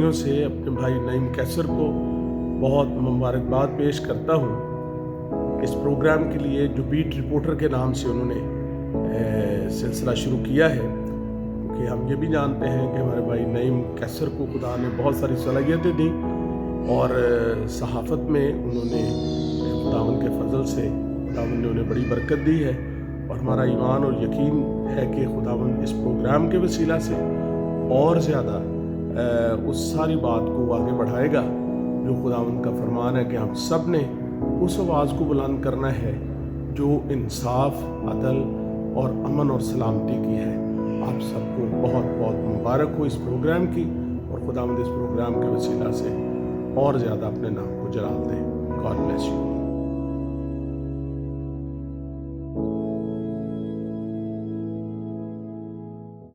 भाइयों से अपने भाई नईम कैसर को बहुत मुबारकबाद पेश करता हूँ। इस प्रोग्राम के लिए जो बीट रिपोर्टर के नाम से उन्होंने सिलसिला शुरू किया है, क्योंकि हम ये भी जानते हैं कि हमारे भाई नईम कैसर को खुदा ने बहुत सारी सलाहियतें दी और सहाफ़त में उन्होंने खुदावंद के फजल से खुदावंद ने उन्हें बड़ी बरकत दी है। और हमारा ईमान और यकीन है कि खुदावंद इस प्रोग्राम के वसीला से और ज़्यादा उस सारी बात को आगे बढ़ाएगा जो खुदावंद का फरमान है कि हम सब ने उस आवाज़ को बुलंद करना है जो इंसाफ, अदल और अमन और सलामती की है। आप सबको बहुत बहुत मुबारक हो इस प्रोग्राम की, और खुदावंद इस प्रोग्राम के वसीला से और ज़्यादा अपने नाम को जलाल दे। God bless you.